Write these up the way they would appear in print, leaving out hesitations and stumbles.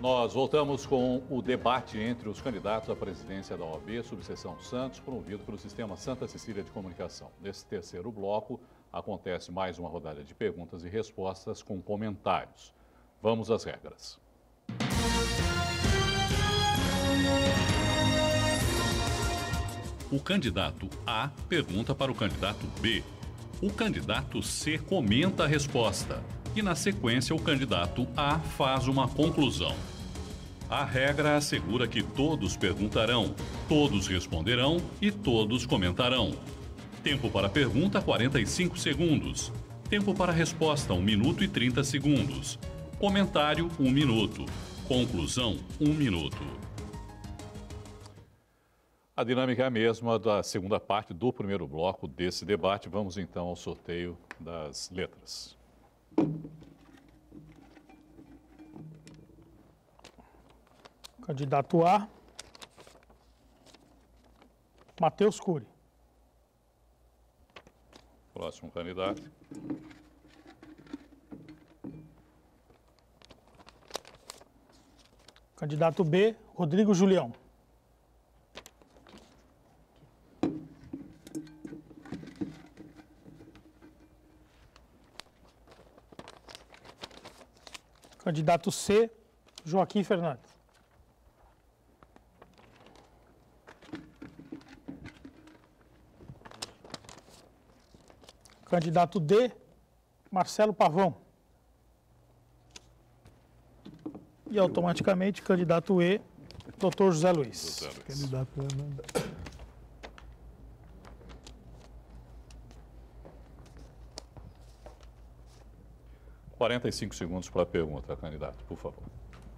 Nós voltamos com o debate entre os candidatos à presidência da OAB, subseção Santos, promovido pelo Sistema Santa Cecília de Comunicação. Nesse terceiro bloco, acontece mais uma rodada de perguntas e respostas com comentários. Vamos às regras. O candidato A pergunta para o candidato B. O candidato C comenta a resposta e, na sequência, o candidato A faz uma conclusão. A regra assegura que todos perguntarão, todos responderão e todos comentarão. Tempo para pergunta, 45 segundos. Tempo para resposta, 1 minuto e 30 segundos. Comentário, 1 minuto. Conclusão, 1 minuto. A dinâmica é a mesma da segunda parte do primeiro bloco desse debate. Vamos então ao sorteio das letras. Candidato A, Matheus Cury. Próximo candidato. Candidato B, Rodrigo Julião. Candidato C, Joaquim Fernandes. Candidato D, Marcelo Pavão. E automaticamente, candidato E, Dr. José Luiz. Candidato E. 45 segundos para a pergunta, candidato, por favor.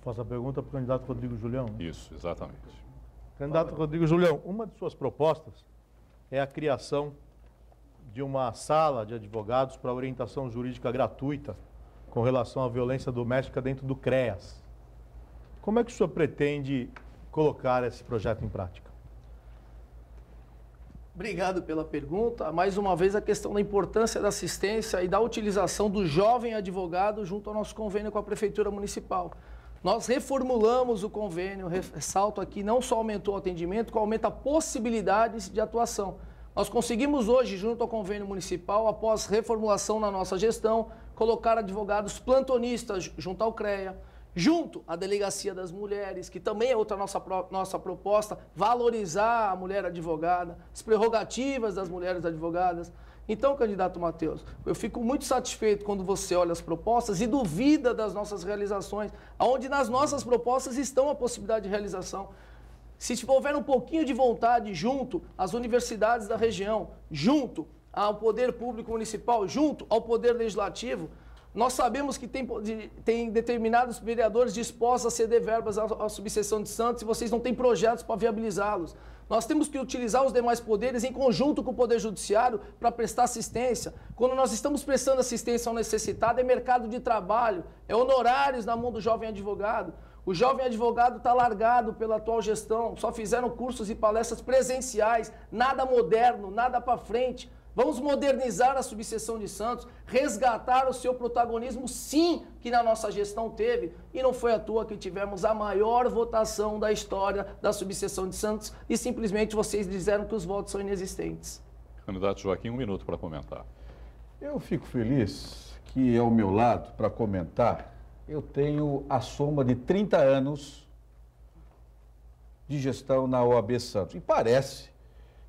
Faço a pergunta para o candidato Rodrigo Julião. Isso, exatamente. Candidato Rodrigo Julião, uma de suas propostas é a criação de uma sala de advogados para orientação jurídica gratuita com relação à violência doméstica dentro do CREAS. Como é que o senhor pretende colocar esse projeto em prática? Obrigado pela pergunta. Mais uma vez, a questão da importância da assistência e da utilização do jovem advogado junto ao nosso convênio com a Prefeitura Municipal. Nós reformulamos o convênio, ressalto aqui, não só aumentou o atendimento, como aumenta possibilidades de atuação. Nós conseguimos hoje, junto ao convênio municipal, após reformulação na nossa gestão, colocar advogados plantonistas junto ao CREA, junto à Delegacia das Mulheres, que também é outra nossa proposta, valorizar a mulher advogada, as prerrogativas das mulheres advogadas. Então, candidato Matheus, eu fico muito satisfeito quando você olha as propostas e duvida das nossas realizações, onde nas nossas propostas estão a possibilidade de realização. Se houver um pouquinho de vontade junto às universidades da região, junto ao poder público municipal, junto ao poder legislativo, nós sabemos que tem determinados vereadores dispostos a ceder verbas à subseção de Santos e vocês não têm projetos para viabilizá-los. Nós temos que utilizar os demais poderes em conjunto com o Poder Judiciário para prestar assistência. Quando nós estamos prestando assistência ao necessitado, é mercado de trabalho, é honorários na mão do jovem advogado. O jovem advogado está largado pela atual gestão, só fizeram cursos e palestras presenciais, nada moderno, nada para frente. Vamos modernizar a subseção de Santos, resgatar o seu protagonismo, sim, que na nossa gestão teve. E não foi à toa que tivemos a maior votação da história da subseção de Santos e simplesmente vocês disseram que os votos são inexistentes. Candidato Joaquim, 1 minuto para comentar. Eu fico feliz que ao meu lado, para comentar, eu tenho a soma de 30 anos de gestão na OAB Santos. E parece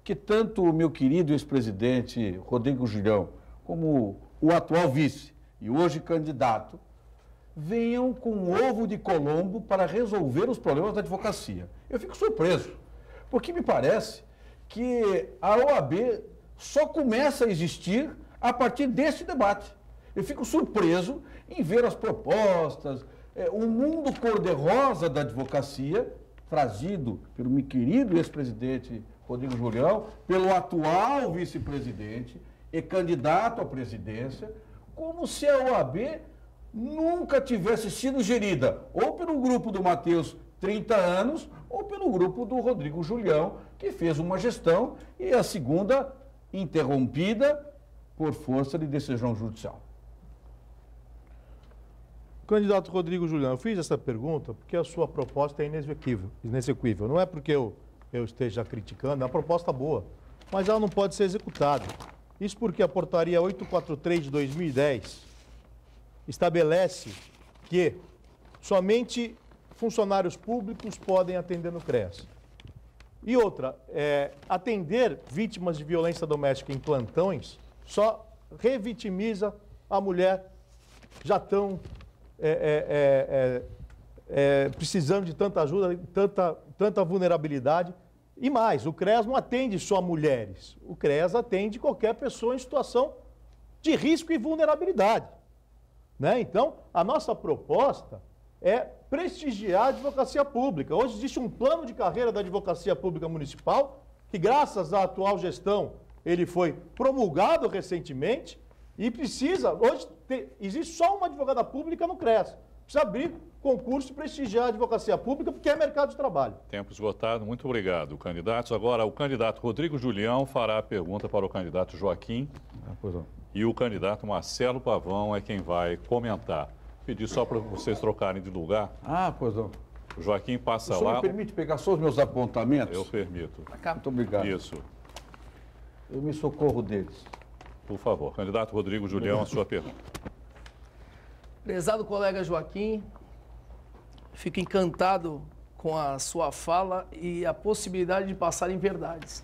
que tanto o meu querido ex-presidente Rodrigo Julião, como o atual vice e hoje candidato, venham com um ovo de Colombo para resolver os problemas da advocacia. Eu fico surpreso, porque me parece que a OAB só começa a existir a partir desse debate. Eu fico surpreso em ver as propostas, o mundo cor-de-rosa da advocacia, trazido pelo meu querido ex-presidente Rodrigo Julião, pelo atual vice-presidente e candidato à presidência, como se a OAB nunca tivesse sido gerida ou pelo grupo do Matheus, 30 anos, ou pelo grupo do Rodrigo Julião, que fez uma gestão e a segunda interrompida por força de decisão judicial. Candidato Rodrigo Julião, eu fiz essa pergunta porque a sua proposta é inexequível. Não é porque eu esteja criticando, é uma proposta boa, mas ela não pode ser executada. Isso porque a portaria 843 de 2010 estabelece que somente funcionários públicos podem atender no CREAS. E outra, atender vítimas de violência doméstica em plantões só revitimiza a mulher já tão precisando de tanta ajuda, tanta vulnerabilidade. E mais, o CREAS não atende só mulheres, o CREAS atende qualquer pessoa em situação de risco e vulnerabilidade. Né? Então, a nossa proposta é prestigiar a advocacia pública. Hoje existe um plano de carreira da advocacia pública municipal, que graças à atual gestão, ele foi promulgado recentemente e precisa, hoje existe só uma advogada pública no CREAS. Precisa abrir concurso e prestigiar a advocacia pública, porque é mercado de trabalho. Tempo esgotado, muito obrigado, candidatos. Agora, o candidato Rodrigo Julião fará a pergunta para o candidato Joaquim. E o candidato Marcelo Pavão é quem vai comentar. Pedir só para vocês trocarem de lugar. Pois não. O Joaquim passa lá. O senhor me permite pegar só os meus apontamentos? Eu permito. Muito obrigado. Isso. Eu me socorro deles. Por favor. Candidato Rodrigo Julião, a sua pergunta. Prezado colega Joaquim, fico encantado com a sua fala e a possibilidade de passar em verdades.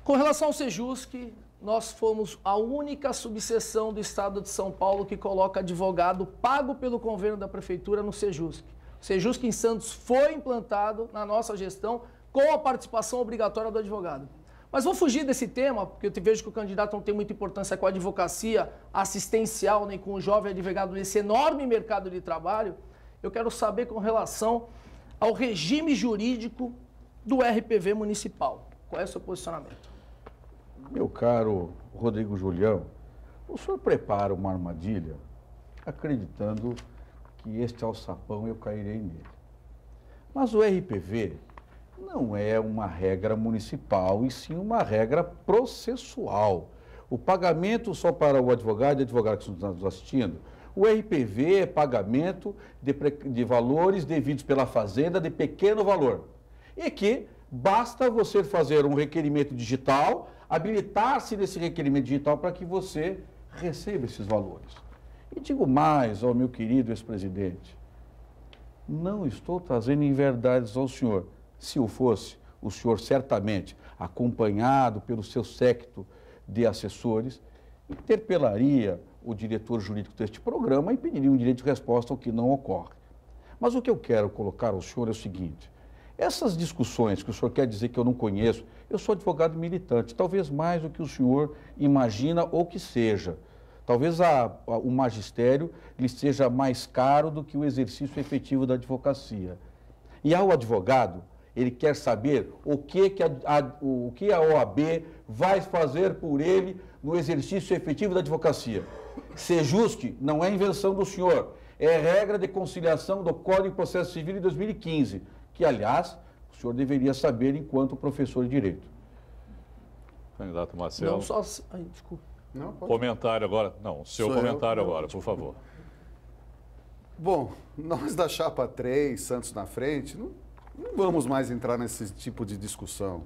Com relação ao Sejusc, nós fomos a única subseção do Estado de São Paulo que coloca advogado pago pelo convênio da Prefeitura no Sejusc. O Sejusc em Santos foi implantado na nossa gestão com a participação obrigatória do advogado. Mas vou fugir desse tema, porque eu vejo que o candidato não tem muita importância com a advocacia assistencial, nem com o jovem advogado nesse enorme mercado de trabalho. Eu quero saber com relação ao regime jurídico do RPV municipal. Qual é o seu posicionamento? Meu caro Rodrigo Julião, o senhor prepara uma armadilha acreditando que este alçapão eu cairei nele. Mas o RPV não é uma regra municipal, e sim uma regra processual. O pagamento só para o advogado e advogado que estão nos assistindo, o RPV é pagamento de valores devidos pela fazenda de pequeno valor. E que basta você fazer um requerimento digital, habilitar-se nesse requerimento digital para que você receba esses valores. E digo mais ao meu querido ex-presidente, não estou trazendo inverdades ao senhor. Se o fosse, o senhor certamente, acompanhado pelo seu séquito de assessores, interpelaria o diretor jurídico deste programa e pediria um direito de resposta ao que não ocorre. Mas o que eu quero colocar ao senhor é o seguinte, essas discussões que o senhor quer dizer que eu não conheço, eu sou advogado militante, talvez mais do que o senhor imagina ou que seja. Talvez o magistério lhe seja mais caro do que o exercício efetivo da advocacia. E ao advogado, ele quer saber o que a OAB vai fazer por ele no exercício efetivo da advocacia. Sejusc não é invenção do senhor, é regra de conciliação do Código de Processo Civil de 2015, que, aliás, o senhor deveria saber enquanto professor de Direito. Candidato Marcelo. Não só... Ai, desculpa. Não, comentário agora. Não, seu comentário agora, por favor. Bom, nós da Chapa 3, Santos na frente, não vamos mais entrar nesse tipo de discussão.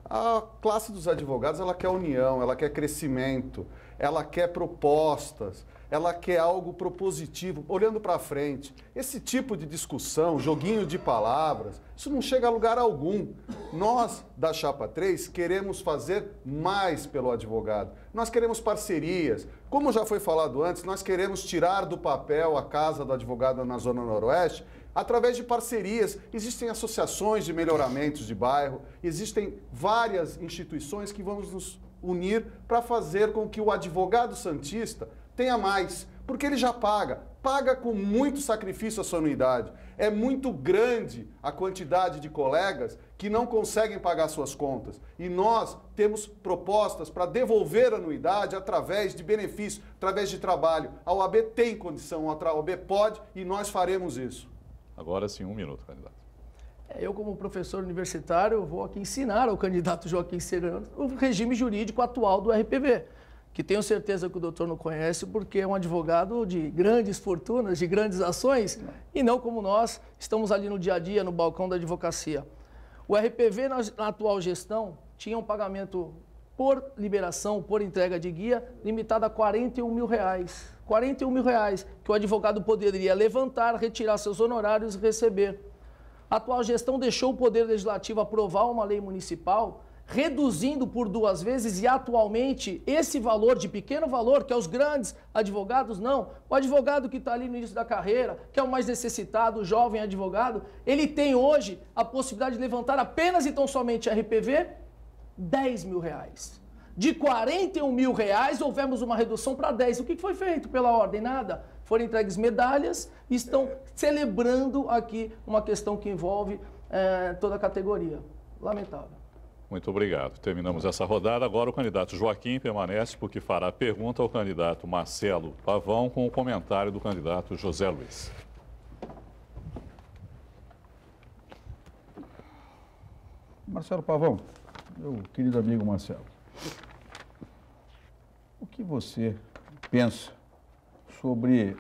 A classe dos advogados, ela quer união, ela quer crescimento, ela quer propostas, ela quer algo propositivo, olhando para frente. Esse tipo de discussão, joguinho de palavras, isso não chega a lugar algum. Nós, da Chapa 3, queremos fazer mais pelo advogado. Nós queremos parcerias. Como já foi falado antes, nós queremos tirar do papel a Casa do Advogado na Zona Noroeste através de parcerias. Existem associações de melhoramentos de bairro, existem várias instituições que vamos nos unir para fazer com que o advogado santista tenha mais, porque ele já paga com muito sacrifício a sua anuidade. É muito grande a quantidade de colegas que não conseguem pagar suas contas. E nós temos propostas para devolver a anuidade através de benefício, através de trabalho. A OAB tem condição, a OAB pode e nós faremos isso. Agora sim, 1 minuto, candidato. Eu, como professor universitário, vou aqui ensinar ao candidato Joaquim Serrano o regime jurídico atual do RPV. que tenho certeza que o doutor não conhece, porque é um advogado de grandes fortunas, de grandes ações, e não como nós, estamos ali no dia a dia, no balcão da advocacia. O RPV, na atual gestão, tinha um pagamento por liberação, por entrega de guia, limitado a R$41 mil. R$41 mil que o advogado poderia levantar, retirar seus honorários e receber. A atual gestão deixou o Poder Legislativo aprovar uma lei municipal, reduzindo por 2 vezes, e atualmente esse valor, de pequeno valor, que é os grandes advogados, não. O advogado que está ali no início da carreira, que é o mais necessitado, o jovem advogado, ele tem hoje a possibilidade de levantar apenas e tão somente RPV, R$10 mil. De R$41 mil, houvemos uma redução para 10. O que foi feito pela ordem? Nada. Foram entregues medalhas e estão celebrando aqui uma questão que envolve toda a categoria. Lamentável. Muito obrigado. Terminamos essa rodada. Agora o candidato Joaquim permanece porque fará a pergunta ao candidato Marcelo Pavão com o comentário do candidato José Luiz. Marcelo Pavão, meu querido amigo Marcelo, o que você pensa sobre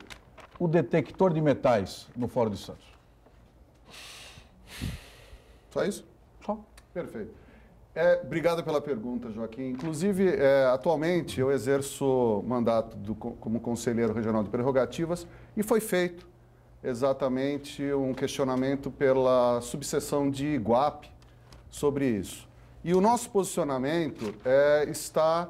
o detector de metais no Fórum de Santos? Só isso? Só. Perfeito. Obrigado pela pergunta, Joaquim. Inclusive, atualmente eu exerço mandato como conselheiro regional de prerrogativas e foi feito exatamente um questionamento pela subseção de Iguape sobre isso. E o nosso posicionamento está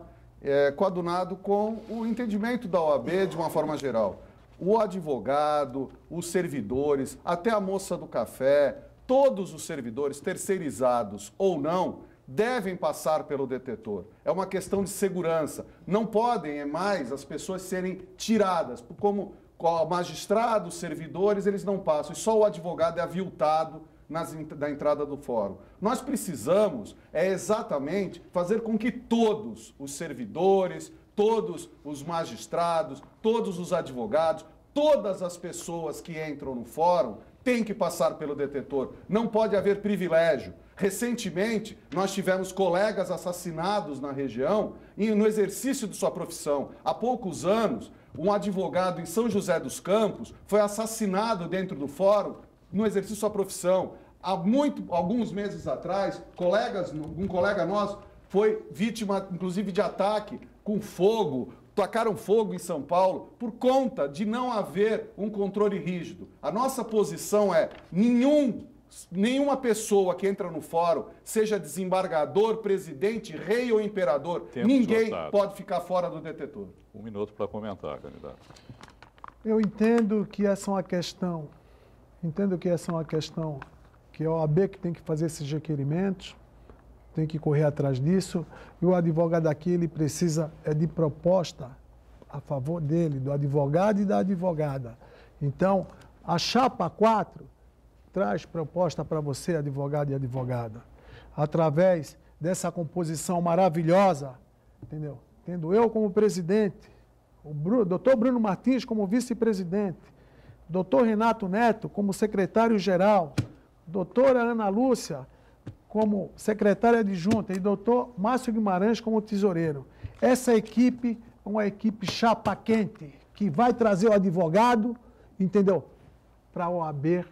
coadunado com o entendimento da OAB de uma forma geral. O advogado, os servidores, até a moça do café, todos os servidores, terceirizados ou não, devem passar pelo detetor. É uma questão de segurança. Não podem mais as pessoas serem tiradas. Como magistrados, servidores, eles não passam. E só o advogado é aviltado da entrada do fórum. Nós precisamos exatamente fazer com que todos os servidores, todos os magistrados, todos os advogados, todas as pessoas que entram no fórum têm que passar pelo detetor. Não pode haver privilégio. Recentemente, nós tivemos colegas assassinados na região e no exercício de sua profissão. Há poucos anos, um advogado em São José dos Campos foi assassinado dentro do fórum no exercício de sua profissão. Alguns meses atrás, um colega nosso foi vítima, inclusive, de ataque com fogo, tacaram fogo em São Paulo, por conta de não haver um controle rígido. A nossa posição é nenhuma pessoa que entra no fórum, seja desembargador, presidente, rei ou imperador, ninguém pode ficar fora do detetor. 1 minuto para comentar, candidato. Eu entendo que essa é uma questão, que é a OAB que tem que fazer esses requerimentos, tem que correr atrás disso, e o advogado aqui, ele precisa de proposta a favor dele, do advogado e da advogada. Então, a chapa 4 traz proposta para você, advogado e advogada, através dessa composição maravilhosa, entendeu? Tendo eu como presidente, o doutor Bruno Martins como vice-presidente, doutor Renato Neto como secretário-geral, doutora Ana Lúcia como secretária adjunta e doutor Márcio Guimarães como tesoureiro. Essa equipe é uma equipe chapa quente, que vai trazer o advogado, entendeu? Para a OAB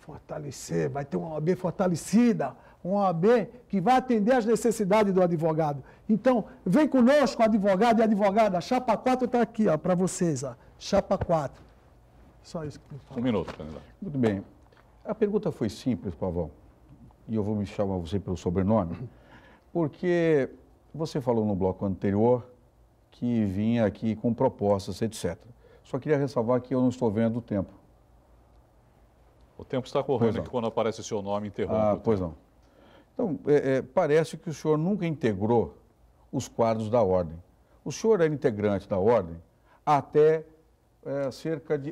fortalecer, vai ter uma OAB fortalecida, uma OAB que vai atender às necessidades do advogado. Então, vem conosco, advogado e advogada, a chapa 4 está aqui, para vocês, ó, chapa 4. Só isso que tem que falar. 1 minuto, candidato. Muito bem. A pergunta foi simples, Pavão, e eu vou me chamar você pelo sobrenome, porque você falou no bloco anterior que vinha aqui com propostas, etc. Só queria ressalvar que eu não estou vendo o tempo. O tempo está correndo aqui, quando aparece o seu nome, interrompe. Ah, pois não. Então, parece que o senhor nunca integrou os quadros da ordem. O senhor era integrante da ordem até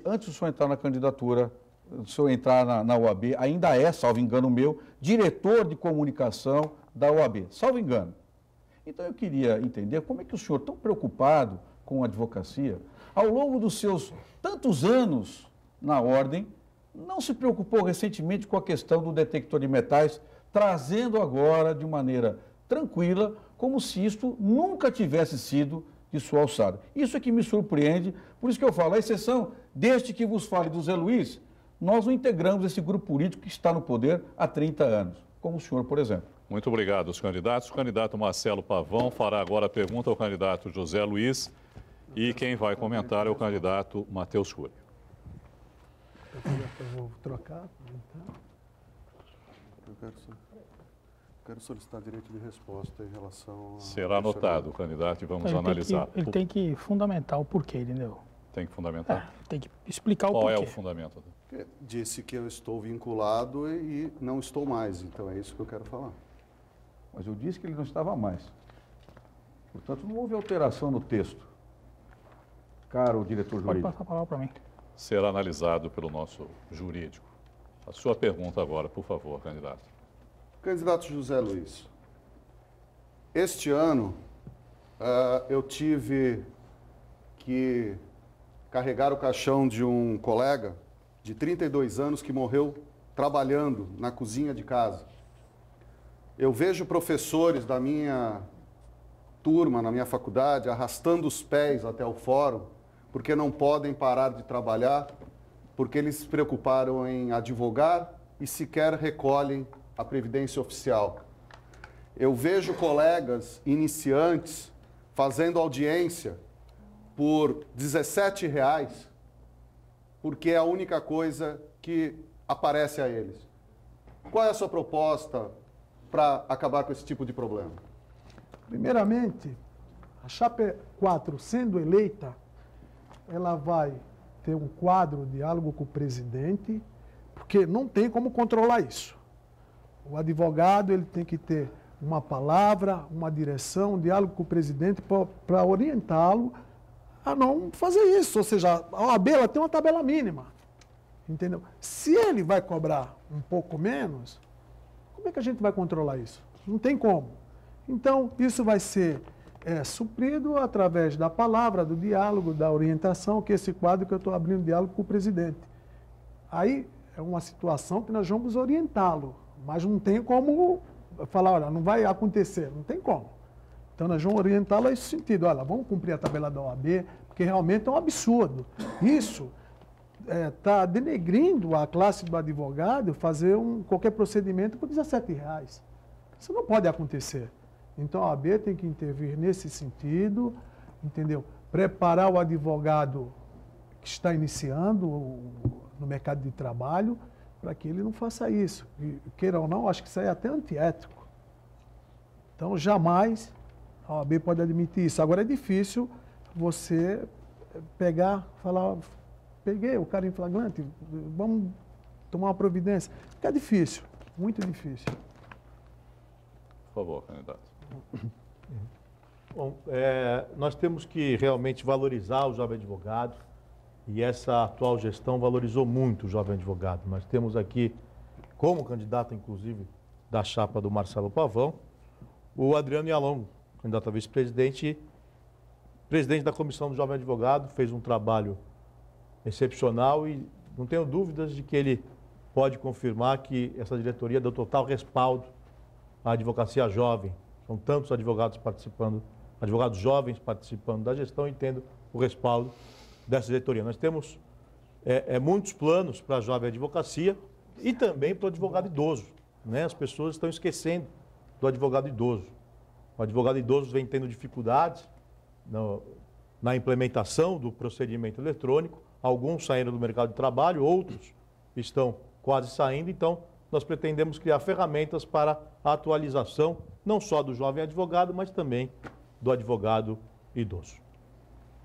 antes do senhor entrar na candidatura, o senhor entrar na OAB, ainda é, salvo engano meu, diretor de comunicação da OAB, salvo engano. Então eu queria entender como é que o senhor, tão preocupado com a advocacia, ao longo dos seus tantos anos na ordem, não se preocupou recentemente com a questão do detector de metais, trazendo agora de maneira tranquila, como se isto nunca tivesse sido de sua alçada. Isso é que me surpreende, por isso que eu falo, a exceção deste que vos fale do Zé Luiz, nós não integramos esse grupo político que está no poder há 30 anos, como o senhor, por exemplo. Muito obrigado aos candidatos. O candidato Marcelo Pavão fará agora a pergunta ao candidato José Luiz e quem vai comentar é o candidato Matheus Cury. Eu vou trocar. Então. Eu quero solicitar direito de resposta em relação a... Será anotado o candidato e vamos analisar. Ele tem que fundamentar o porquê, entendeu? Tem que fundamentar? Tem que explicar o Qual porquê. é o fundamento? Disse que eu estou vinculado e não estou mais, então é isso que eu quero falar. Mas eu disse que ele não estava mais. Portanto, não houve alteração no texto. Caro diretor Pode jurídico. passar a palavra para mim. Será analisado pelo nosso jurídico. A sua pergunta agora, por favor, candidato. Candidato José Luiz, este ano eu tive que carregar o caixão de um colega de 32 anos que morreu trabalhando na cozinha de casa. Eu vejo professores da minha turma, na minha faculdade, arrastando os pés até o fórum, porque não podem parar de trabalhar, porque eles se preocuparam em advogar e sequer recolhem a previdência oficial. Eu vejo colegas iniciantes fazendo audiência por R$17, porque é a única coisa que aparece a eles. Qual é a sua proposta para acabar com esse tipo de problema? Primeiramente, a chapa 4, sendo eleita, ela vai ter um quadro de diálogo com o presidente, porque não tem como controlar isso. O advogado ele tem que ter uma palavra, uma direção, um diálogo com o presidente para orientá-lo a não fazer isso. Ou seja, a OAB ela tem uma tabela mínima. Entendeu? Se ele vai cobrar um pouco menos, como é que a gente vai controlar isso? Não tem como. Então, isso vai ser suprido através da palavra, do diálogo, da orientação, que é esse quadro que eu estou abrindo diálogo com o presidente. Aí é uma situação que nós vamos orientá-lo, mas não tem como falar, olha, não vai acontecer, não tem como. Então nós vamos orientá-lo nesse sentido, olha, vamos cumprir a tabela da OAB, porque realmente é um absurdo. Isso está denegrindo a classe do advogado fazer qualquer procedimento por R$17. Isso não pode acontecer. Então a OAB tem que intervir nesse sentido, entendeu? Preparar o advogado que está iniciando no mercado de trabalho para que ele não faça isso. E, queira ou não, acho que isso aí é até antiético. Então jamais a OAB pode admitir isso. Agora é difícil você pegar, falar, peguei o cara em flagrante, vamos tomar uma providência. Porque é difícil, muito difícil. Por favor, candidato. Bom, nós temos que realmente valorizar o jovem advogado e essa atual gestão valorizou muito o jovem advogado. Nós temos aqui, como candidato, inclusive, da chapa do Marcelo Pavão, o Adriano Yalongo, candidato a vice-presidente, presidente da Comissão do Jovem Advogado, fez um trabalho excepcional e não tenho dúvidas de que ele pode confirmar que essa diretoria deu total respaldo à advocacia jovem. São tantos advogados participando, advogados jovens participando da gestão e tendo o respaldo dessa diretoria. Nós temos muitos planos para a jovem advocacia e também para o advogado idoso, né? As pessoas estão esquecendo do advogado idoso. O advogado idoso vem tendo dificuldades na implementação do procedimento eletrônico. Alguns saíram do mercado de trabalho, outros estão quase saindo. Então, nós pretendemos criar ferramentas para a atualização, não só do jovem advogado, mas também do advogado idoso.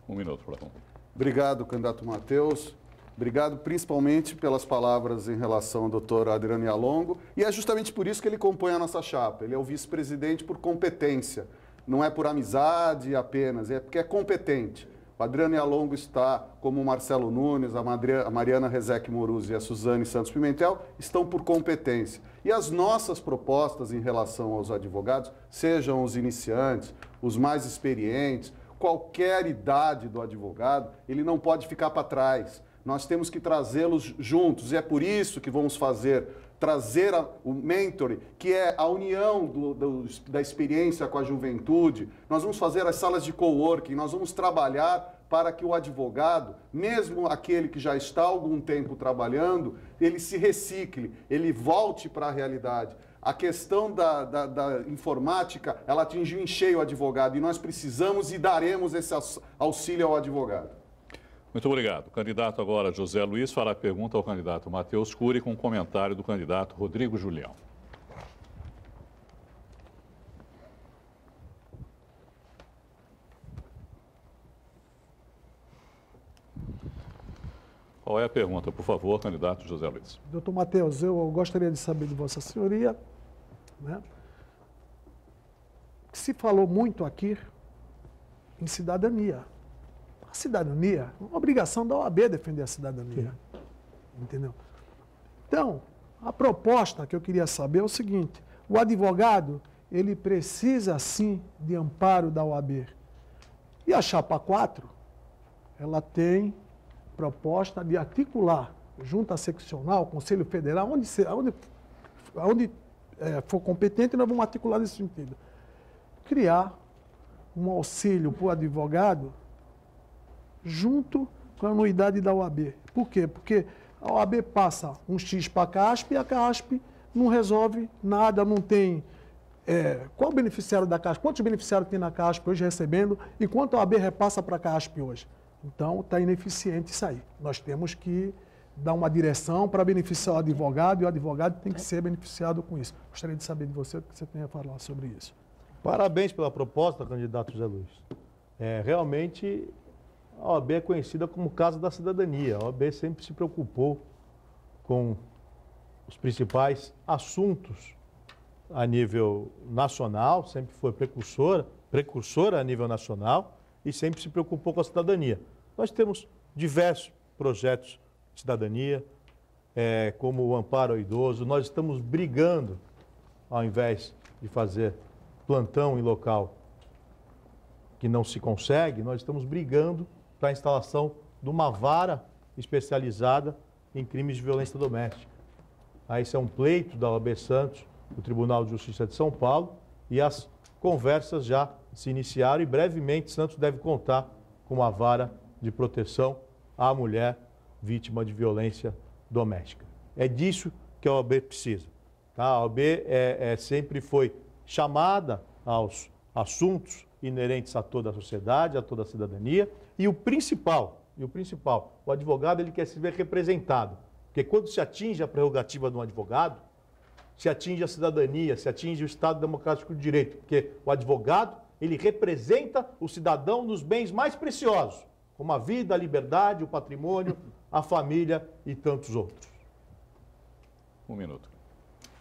Um minuto, Platão. Obrigado, candidato Matheus. Obrigado principalmente pelas palavras em relação ao doutor Adriano Yalongo. E é justamente por isso que ele compõe a nossa chapa. Ele é o vice-presidente por competência. Não é por amizade apenas, é porque é competente. O Adriano Yalongo está, como o Marcelo Nunes, a Mariana Rezec Moruzzi e a Suzane Santos Pimentel, estão por competência. E as nossas propostas em relação aos advogados, sejam os iniciantes, os mais experientes, qualquer idade do advogado, ele não pode ficar para trás. Nós temos que trazê-los juntos e é por isso que vamos fazer trazer o mentor, que é a união da experiência com a juventude. Nós vamos fazer as salas de coworking, nós vamos trabalhar para que o advogado, mesmo aquele que já está há algum tempo trabalhando, ele se recicle, ele volte para a realidade. A questão da informática, ela atingiu em cheio o advogado e nós precisamos e daremos esse auxílio ao advogado. Muito obrigado. O candidato agora, José Luiz, fará pergunta ao candidato Matheus Cury com comentário do candidato Rodrigo Julião. Qual é a pergunta, por favor, candidato José Luiz? Doutor Matheus, eu gostaria de saber de Vossa Senhoria, né? Se falou muito aqui em cidadania. A cidadania é uma obrigação da OAB defender a cidadania. Sim. Entendeu? Então, a proposta que eu queria saber é o seguinte: o advogado, ele precisa sim de amparo da OAB. E a Chapa 4, ela tem proposta de articular junta seccional, Conselho Federal, onde for competente, nós vamos articular nesse sentido. Criar um auxílio para o advogado junto com a anuidade da OAB. Por quê? Porque a OAB passa um X para a CASP e a CASP não resolve nada, não tem... qual o beneficiário da CASP? Quantos beneficiários tem na CASP hoje recebendo e quanto a OAB repassa para a CASP hoje? Então, está ineficiente isso aí. Nós temos que dar uma direção para beneficiar o advogado e o advogado tem que ser beneficiado com isso. Gostaria de saber de você o que você tem a falar sobre isso. Parabéns pela proposta, candidato José Luiz. Realmente, a OAB é conhecida como Casa da Cidadania. A OAB sempre se preocupou com os principais assuntos a nível nacional, sempre foi precursora a nível nacional e sempre se preocupou com a cidadania. Nós temos diversos projetos de cidadania, como o amparo ao idoso. Nós estamos brigando, ao invés de fazer plantão em local que não se consegue, nós estamos brigando para a instalação de uma vara especializada em crimes de violência doméstica. Esse é um pleito da OAB Santos, do Tribunal de Justiça de São Paulo, e as conversas já se iniciaram e brevemente Santos deve contar com uma vara de proteção à mulher vítima de violência doméstica. É disso que a OAB precisa. Tá? A OAB sempre foi chamada aos assuntos inerentes a toda a sociedade, a toda a cidadania, e o principal, o advogado ele quer se ver representado, porque quando se atinge a prerrogativa de um advogado, se atinge a cidadania, se atinge o Estado Democrático de Direito, porque o advogado ele representa o cidadão nos bens mais preciosos, como a vida, a liberdade, o patrimônio, a família e tantos outros. Um minuto.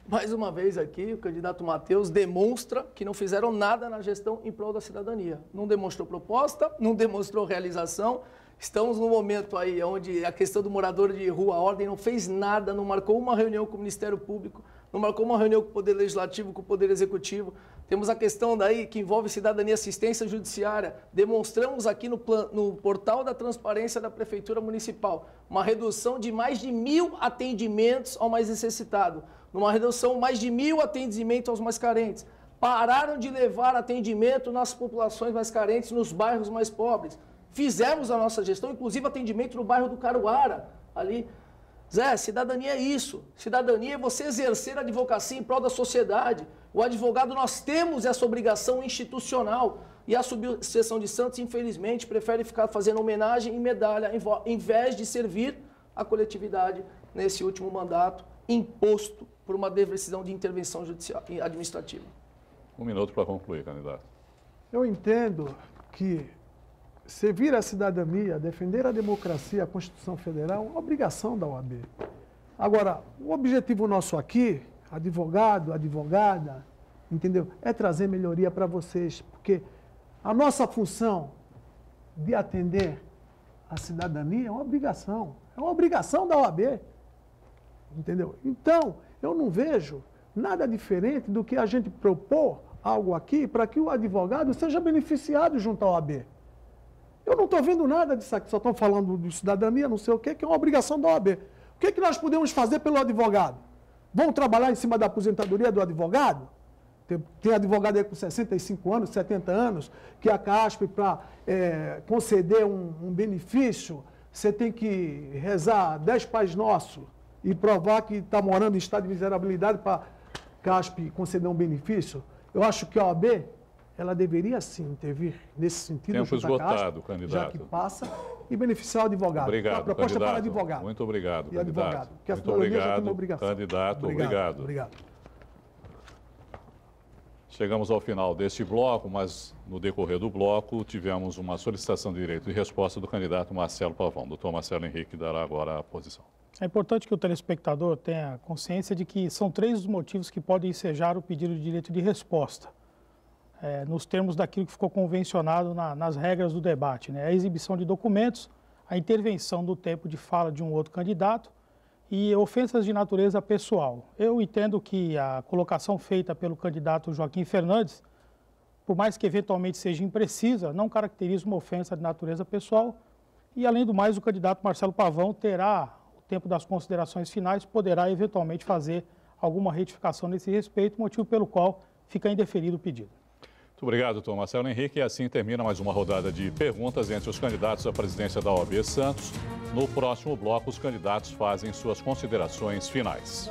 Mais uma vez aqui, o candidato Matheus demonstra que não fizeram nada na gestão em prol da cidadania. Não demonstrou proposta, não demonstrou realização. Estamos num momento aí onde a questão do morador de rua, a ordem não fez nada, não marcou uma reunião com o Ministério Público, não marcou uma reunião com o Poder Legislativo, com o Poder Executivo. Temos a questão daí que envolve cidadania e assistência judiciária. Demonstramos aqui no portal da transparência da Prefeitura Municipal uma redução de mais de 1.000 atendimentos ao mais necessitado, numa redução de mais de 1.000 atendimentos aos mais carentes. Pararam de levar atendimento nas populações mais carentes, nos bairros mais pobres. Fizemos a nossa gestão, inclusive atendimento no bairro do Caruara, ali. Zé, cidadania é isso. Cidadania é você exercer a advocacia em prol da sociedade. O advogado, nós temos essa obrigação institucional. E a subseção de Santos, infelizmente, prefere ficar fazendo homenagem e medalha, em vez de servir a coletividade nesse último mandato, imposto por uma decisão de intervenção judicial e administrativa. Um minuto para concluir, candidato. Eu entendo que servir a cidadania, defender a democracia, a Constituição Federal, é uma obrigação da OAB. Agora, o objetivo nosso aqui, advogado, advogada, entendeu? É trazer melhoria para vocês, porque a nossa função de atender a cidadania é uma obrigação da OAB, entendeu? Então, eu não vejo nada diferente do que a gente propor algo aqui para que o advogado seja beneficiado junto à OAB. Eu não estou vendo nada disso aqui, só estão falando de cidadania, não sei o quê, que é uma obrigação da OAB. O que nós podemos fazer pelo advogado? Vão trabalhar em cima da aposentadoria do advogado? Tem advogado aí com 65 anos, 70 anos, que a CASP, para conceder um benefício, você tem que rezar 10 Pais Nossos e provar que está morando em estado de miserabilidade para a CASP conceder um benefício. Eu acho que a OAB, ela deveria sim intervir nesse sentido. Tempo esgotado, candidato. Já que passa, e beneficiar o advogado. Obrigado, a proposta candidato. para advogado. Muito obrigado, e candidato. Advogado, porque a Muito cidadania já tem obrigado, uma obrigação. candidato. Obrigado. Obrigado. Chegamos ao final deste bloco, mas no decorrer do bloco tivemos uma solicitação de direito de resposta do candidato Marcelo Pavão. Doutor Marcelo Henrique dará agora a posição. É importante que o telespectador tenha consciência de que são 3 os motivos que podem ensejar o pedido de direito de resposta, nos termos daquilo que ficou convencionado nas regras do debate, né? A exibição de documentos, a intervenção do tempo de fala de um outro candidato e ofensas de natureza pessoal. Eu entendo que a colocação feita pelo candidato Joaquim Fernandes, por mais que eventualmente seja imprecisa, não caracteriza uma ofensa de natureza pessoal. E, além do mais, o candidato Marcelo Pavão terá o tempo das considerações finais, poderá eventualmente fazer alguma retificação nesse respeito, motivo pelo qual fica indeferido o pedido. Muito obrigado, doutor Marcelo Henrique. E assim termina mais uma rodada de perguntas entre os candidatos à presidência da OAB Santos. No próximo bloco, os candidatos fazem suas considerações finais.